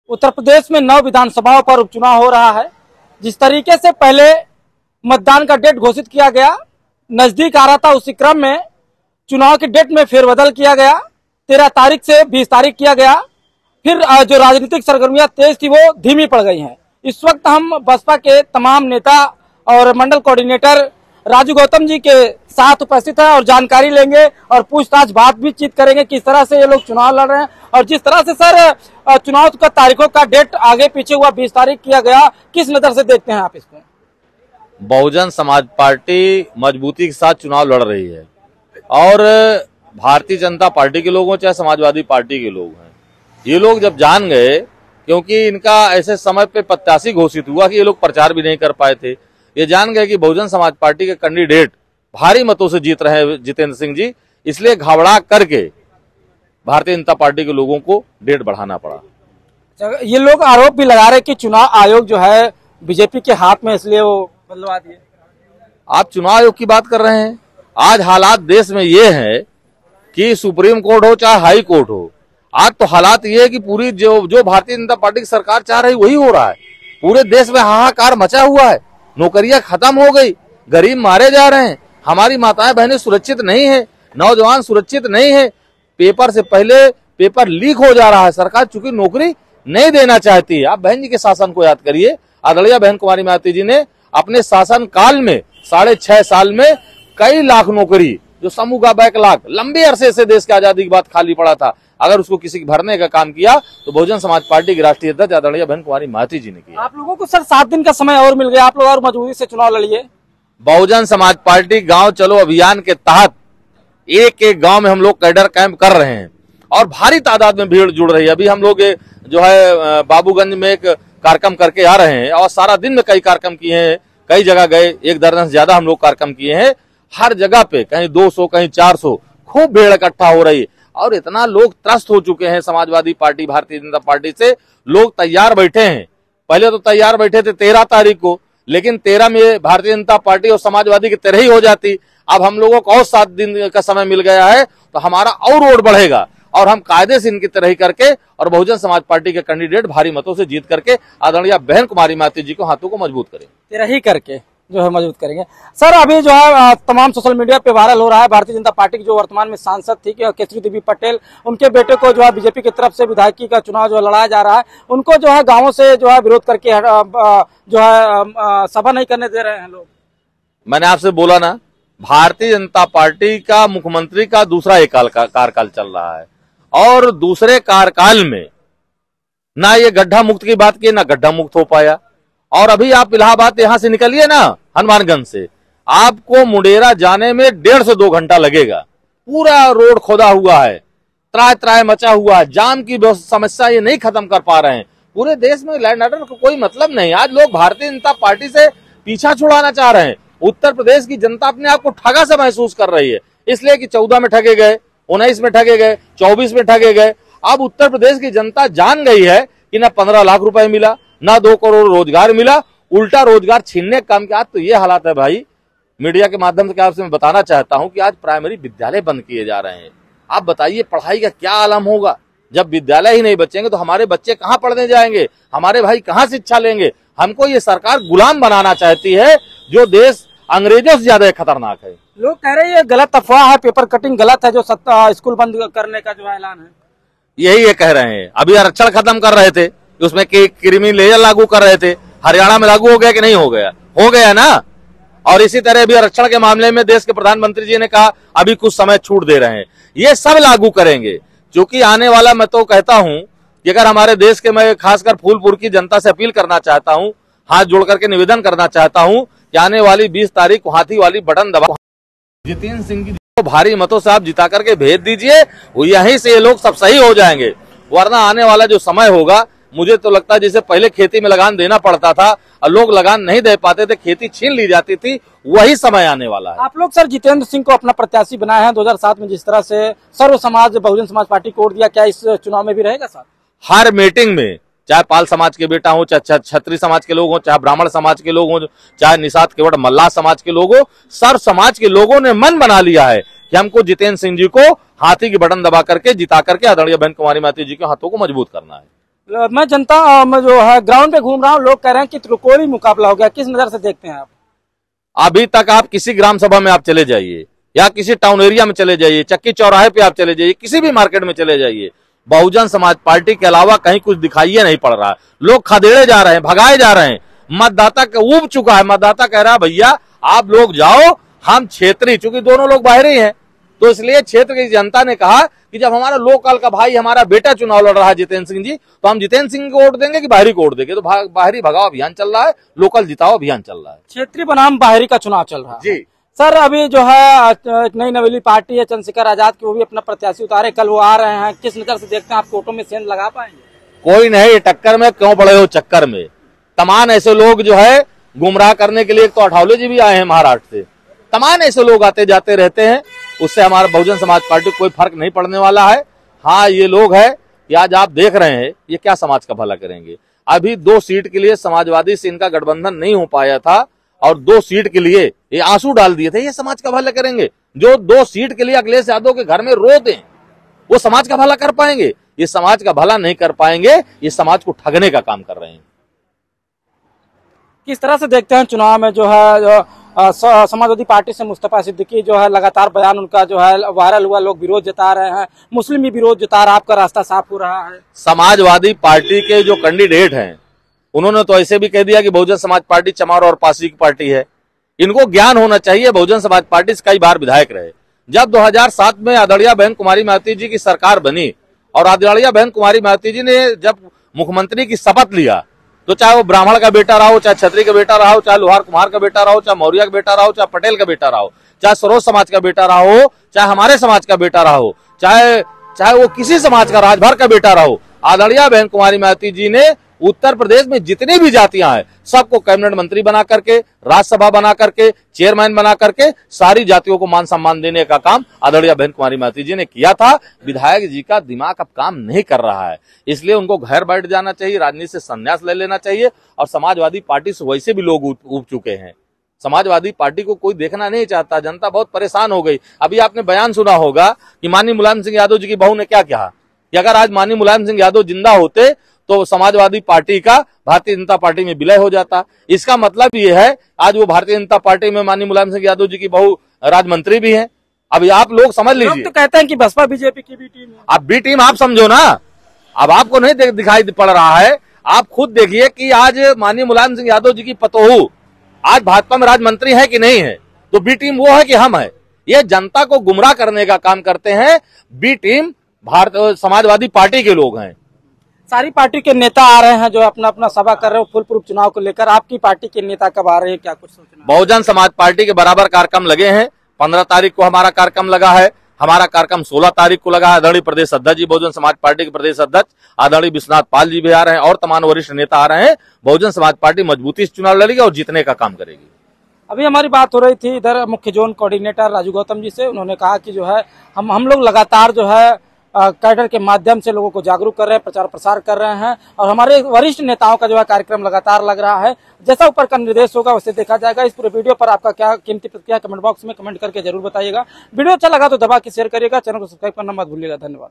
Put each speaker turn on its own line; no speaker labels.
उत्तर प्रदेश में 9 विधानसभाओं पर उपचुनाव हो रहा है। जिस तरीके से पहले मतदान का डेट घोषित किया गया, नजदीक आ रहा था, उसी क्रम में चुनाव के डेट में फेरबदल किया गया। 13 तारीख से 20 तारीख किया गया। फिर जो राजनीतिक सरगर्मियां तेज थी वो धीमी पड़ गई हैं। इस वक्त हम बसपा के तमाम नेता और मंडल कोऑर्डिनेटर राजू गौतम जी के साथ उपस्थित हैं और जानकारी लेंगे और पूछताछ बातचीत करेंगे किस तरह से ये लोग चुनाव लड़ रहे हैं। और जिस तरह से सर चुनाव का तारीखों का डेट आगे पीछे हुआ, 20 तारीख किया गया, किस नजर से देखते हैं आप इसको?
बहुजन समाज पार्टी मजबूती के साथ चुनाव लड़ रही है और भारतीय जनता पार्टी के लोग हों चाहे समाजवादी पार्टी के लोग हैं, ये लोग जब जान गए, क्योंकि इनका ऐसे समय पे प्रत्याशी घोषित हुआ कि ये लोग प्रचार भी नहीं कर पाए थे, ये जान गए कि बहुजन समाज पार्टी के कैंडिडेट भारी मतों से जीत रहे हैं जितेंद्र सिंह जी, इसलिए घबरा करके भारतीय जनता पार्टी के लोगों को डेट बढ़ाना पड़ा।
ये लोग आरोप भी लगा रहे कि चुनाव आयोग जो है बीजेपी के हाथ में, इसलिए वो बदलवा दिए।
आप चुनाव आयोग की बात कर रहे हैं। आज हालात देश में ये है कि सुप्रीम कोर्ट हो चाहे हाई कोर्ट हो, आज तो हालात ये है कि पूरी जो भारतीय जनता पार्टी की सरकार चाह रही वही हो रहा है। पूरे देश में हाहाकार मचा हुआ है, नौकरियां खत्म हो गई, गरीब मारे जा रहे हैं, हमारी माताएं बहनें सुरक्षित नहीं है, नौजवान सुरक्षित नहीं है, पेपर से पहले पेपर लीक हो जा रहा है। सरकार चूंकि नौकरी नहीं देना चाहती है। आप बहन जी के शासन को याद करिए। आदरणीय बहन कुमारी मायावती जी ने अपने शासन काल में 6.5 साल में कई लाख नौकरी, जो समूह का बैकलॉग लंबे अरसे से देश की आजादी की बात खाली पड़ा था, अगर उसको किसी भरने का काम किया तो बहुजन समाज पार्टी की राष्ट्रीय अध्यक्ष आदरणीय बहन कुमारी मायावती जी ने किया।
आप लोगों को सर 7 दिन का समय और मिल गया, आप लोग और मजबूती से चुनाव लड़िए।
बहुजन समाज पार्टी गांव चलो अभियान के तहत एक एक गांव में हम लोग कैडर कैंप कर रहे हैं और भारी तादाद में भीड़ जुड़ रही है। अभी हम लोग जो है बाबूगंज में एक कार्यक्रम करके आ रहे हैं और सारा दिन में कई कार्यक्रम किए हैं, कई जगह गए, 1 दर्जन से ज्यादा हम लोग कार्यक्रम किए हैं। हर जगह पे कहीं 200 कहीं 400 खूब भीड़ इकट्ठा हो रही है और इतना लोग त्रस्त हो चुके हैं समाजवादी पार्टी भारतीय जनता पार्टी से। लोग तैयार बैठे हैं। पहले तो तैयार बैठे थे 13 तारीख को, लेकिन 13 में भारतीय जनता पार्टी और समाजवादी की तरह ही हो जाती। अब हम लोगों को और 7 दिन का समय मिल गया है तो हमारा और वोट बढ़ेगा और हम कायदे से इनकी तरह ही करके और बहुजन समाज पार्टी के कैंडिडेट भारी मतों से जीत करके आदरणीय बहन कुमारी मायावती जी को हाथों को मजबूत करें,
तेरा ही करके जो है मजबूत करेंगे। सर अभी जो है तमाम सोशल मीडिया पे वायरल हो रहा है, भारतीय जनता पार्टी की जो वर्तमान में सांसद थी केसरी देवी पटेल, उनके बेटे को जो है बीजेपी की तरफ से विधायकी का चुनाव जो लड़ाया जा रहा है, उनको जो है गाँवों से जो है विरोध करके जो है सभा नहीं करने दे रहे हैं लोग।
मैंने आपसे बोला ना, भारतीय जनता पार्टी का मुख्यमंत्री का दूसरा एक कार्यकाल चल रहा है और दूसरे कार्यकाल में ना ये गड्ढा मुक्त की बात की, ना गड्ढा मुक्त हो पाया। और अभी आप इलाहाबाद यहां से निकलिए ना, हनुमानगंज से आपको मुंडेरा जाने में 1.5 से 2 घंटा लगेगा। पूरा रोड खोदा हुआ है, त्राय त्राय मचा हुआ है, जाम की समस्या ये नहीं खत्म कर पा रहे हैं। पूरे देश में लैंड ऑर्डर का कोई मतलब नहीं। आज लोग भारतीय जनता पार्टी से पीछा छुड़ाना चाह रहे हैं। उत्तर प्रदेश की जनता अपने आप को ठगा से महसूस कर रही है, इसलिए कि 14 में ठगे गए, 19 में ठगे गए, 24 में ठगे गए। अब उत्तर प्रदेश की जनता जान गई है कि ना 15 लाख रुपए मिला, ना 2 करोड़ रोजगार मिला, उल्टा रोजगार छीनने का काम किया। आज तो ये हालात है भाई। मीडिया के माध्यम से आपसे मैं बताना चाहता हूं कि आज प्राइमरी विद्यालय बंद किए जा रहे हैं। आप बताइए पढ़ाई का क्या आलम होगा? जब विद्यालय ही नहीं बचेंगे तो हमारे बच्चे कहां पढ़ने जाएंगे, हमारे भाई कहां शिक्षा लेंगे? हमको ये सरकार गुलाम बनाना चाहती है, जो देश अंग्रेजों से ज्यादा खतरनाक है।
लोग कह रहे हैं ये गलत अफवाह है, पेपर कटिंग गलत है, जो स्कूल बंद करने का जो ऐलान है।
यही ये कह रहे हैं। अभी आरक्षण खत्म कर रहे थे, उसमें क्रिमी लेयर लागू कर रहे थे, हरियाणा में लागू हो गया कि नहीं हो गया? हो गया ना। और इसी तरह भी आरक्षण के मामले में देश के प्रधानमंत्री जी ने कहा अभी कुछ समय छूट दे रहे हैं। ये सब लागू करेंगे, क्योंकि आने वाला, मैं तो कहता हूं कि अगर हमारे देश के, मैं खासकर फूलपुर की जनता से अपील करना चाहता हूं, हाथ जोड़ करके निवेदन करना चाहता हूं कि आने वाली 20 तारीख को हाथी वाली बटन दबा जितेंद्र सिंह की भारी मतों से आप जिता करके भेज दीजिए, वो यहीं से ये लोग सब सही हो जाएंगे। वरना आने वाला जो समय होगा, मुझे तो लगता है जैसे पहले खेती में लगान देना पड़ता था और लोग लगान नहीं दे पाते थे, खेती छीन ली जाती थी, वही समय आने वाला है।
आप लोग सर जितेंद्र सिंह को अपना प्रत्याशी बनाए हैं 2007 में, जिस तरह से सर्व समाज बहुजन समाज पार्टी को वोट दिया, क्या इस चुनाव में भी रहेगा सर?
हर मीटिंग में, चाहे पाल समाज के बेटा हो, चाहे क्षत्रिय समाज के लोग हो, चाहे ब्राह्मण समाज के लोग हो, चाहे निषाद केवट मल्लाह समाज के लोग हो, सर्व समाज के लोगों ने मन बना लिया है कि हमको जितेंद्र सिंह जी को हाथी की बटन दबा करके जिता करके आदरणीय बहन कुमारी मायावती जी के हाथों को मजबूत करना है।
मैं जनता में जो है ग्राउंड पे घूम रहा हूँ, लोग कह रहे हैं कि त्रिकोणीय मुकाबला हो गया, किस नजर से देखते हैं आप?
अभी तक आप किसी ग्राम सभा में आप चले जाइए या किसी टाउन एरिया में चले जाइए, चक्की चौराहे पे आप चले जाइए, किसी भी मार्केट में चले जाइए, बहुजन समाज पार्टी के अलावा कहीं कुछ दिखाई नहीं पड़ रहा है। लोग खदेड़े जा रहे हैं, भगाए जा रहे हैं। मतदाता ऊब चुका है, मतदाता कह रहा है भैया आप लोग जाओ, हम क्षेत्रीय, चूंकि दोनों लोग बाहरी हैं तो इसलिए क्षेत्र की जनता ने कहा कि जब हमारा लोकल का भाई हमारा बेटा चुनाव लड़ रहा है जितेंद्र सिंह जी, तो हम जितेंद्र सिंह को वोट देंगे कि बाहरी को वोट देंगे। तो बाहरी भगाओ अभियान चल रहा है, लोकल जिताओ अभियान चल रहा है,
क्षेत्रीय बनाम बाहरी का चुनाव चल रहा है
जी।
सर अभी जो है एक नई नवेली पार्टी है चंद्रशेखर आजाद की, वो भी अपना प्रत्याशी उतारे, कल वो आ रहे हैं, किस नजर से देखते हैं आप? वोटों में सेंध लगा पाएंगे?
कोई नहीं, टक्कर में क्यों पड़े हो चक्कर में? तमाम ऐसे लोग जो है गुमराह करने के लिए, एक तो अठावले जी भी आए हैं महाराष्ट्र से, तमाम ऐसे लोग आते जाते रहते हैं, उससे हमारा बहुजन समाज पार्टी को कोई फर्क नहीं पड़ने वाला है। हाँ ये लोग है कि आज आप देख रहे हैं ये क्या समाज का भला करेंगे। अभी 2 सीट के लिए समाजवादी से इनका गठबंधन नहीं हो पाया था और 2 सीट के लिए ये आंसू डाल दिए थे, ये समाज का भला करेंगे? जो 2 सीट के लिए अखिलेश यादव के घर में रो दें वो समाज का भला कर पाएंगे? ये समाज का भला नहीं कर पाएंगे, ये समाज को ठगने का काम कर रहे हैं।
किस तरह से देखते हैं चुनाव में जो है समाजवादी पार्टी से मुस्तफा सिद्दीकी जो है लगातार बयान उनका जो है वायरल हुआ, लोग विरोध जता रहे हैं, मुस्लिम भी विरोध जता रहा है, आपका रास्ता साफ हो रहा है?
समाजवादी पार्टी के जो कैंडिडेट हैं उन्होंने तो ऐसे भी कह दिया कि बहुजन समाज पार्टी चमार और पासी की पार्टी है। इनको ज्ञान होना चाहिए, बहुजन समाज पार्टी से कई बार विधायक रहे। जब 2007 में आदरणीय बहन कुमारी मायावती जी की सरकार बनी और आदरणीय बहन कुमारी मायावती जी ने जब मुख्यमंत्री की शपथ लिया, तो चाहे वो ब्राह्मण का बेटा रहा हो, चाहे क्षत्रिय का बेटा रहा हो, चाहे लोहार कुम्हार का बेटा रहा हो, चाहे मौर्य का बेटा रहा हो, चाहे पटेल का बेटा रहा हो, चाहे सरोज समाज का बेटा रहा हो, चाहे हमारे समाज का बेटा रहा हो, चाहे वो किसी समाज का राजभर का बेटा रहा हो, आदरणीय बहन कुमारी मायावती जी ने उत्तर प्रदेश में जितनी भी जातियां हैं सबको कैबिनेट मंत्री बना करके, राज्यसभा बना करके, चेयरमैन बना करके सारी जातियों को मान सम्मान देने का काम आदरणीय बहन कुमारी मायावती जी ने किया था। विधायक जी का दिमाग अब काम नहीं कर रहा है, इसलिए उनको घर बैठ जाना चाहिए, राजनीति से संन्यास ले लेना चाहिए। और समाजवादी पार्टी से वैसे भी लोग उब चुके हैं, समाजवादी पार्टी को कोई देखना नहीं चाहता, जनता बहुत परेशान हो गई। अभी आपने बयान सुना होगा कि माननीय मुलायम सिंह यादव जी की बहू ने क्या कहा कि अगर आज माननीय मुलायम सिंह यादव जिंदा होते तो समाजवादी पार्टी का भारतीय जनता पार्टी में विलय हो जाता। इसका मतलब ये है आज वो भारतीय जनता पार्टी में माननीय मुलायम सिंह यादव जी की बहू राज्य मंत्री भी हैं। अभी आप लोग समझ लीजिए,
तो कहते हैं कि बसपा बीजेपी की बी टीम है।
अब बी टीम आप समझो ना, अब आपको नहीं दिखाई पड़ रहा है। आप खुद देखिए कि आज माननीय मुलायम सिंह यादव जी की पतोहू आज भाजपा में राज्य मंत्री है कि नहीं है, तो बी टीम वो है कि हम है। ये जनता को गुमराह करने का काम करते हैं। B team Bharat Samajwadi Party के लोग हैं।
सारी पार्टी के नेता आ रहे हैं जो अपना अपना सभा कर रहे हो फुल प्रूफ चुनाव को लेकर, आपकी पार्टी के नेता कब आ रहे हैं, क्या कुछ सोचना?
बहुजन समाज पार्टी के बराबर कार्यक्रम लगे हैं। 15 तारीख को हमारा कार्यक्रम लगा है, हमारा कार्यक्रम 16 तारीख को लगा है। आदरणीय प्रदेश अध्यक्ष जी बहुजन समाज पार्टी के प्रदेश अध्यक्ष आदरणीय विश्वनाथ पाल जी भी आ रहे हैं और तमाम वरिष्ठ नेता आ रहे हैं। बहुजन समाज पार्टी मजबूती से चुनाव लड़ेगी और जीतने का काम करेगी।
अभी हमारी बात हो रही थी इधर मुख्य जोन कोऑर्डिनेटर राजू गौतम जी से, उन्होंने कहा कि जो है हम लोग लगातार जो है कैडर के माध्यम से लोगों को जागरूक कर रहे हैं, प्रचार प्रसार कर रहे हैं और हमारे वरिष्ठ नेताओं का जो है कार्यक्रम लगातार लग रहा है। जैसा ऊपर का निर्देश होगा वैसे देखा जाएगा। इस पूरे वीडियो पर आपका क्या कीमती प्रतिक्रिया कमेंट बॉक्स में कमेंट करके जरूर बताइएगा। वीडियो अच्छा लगा तो दबा के शेयर करिएगा, चैनल को सब्सक्राइब करना मत भूलिएगा। धन्यवाद।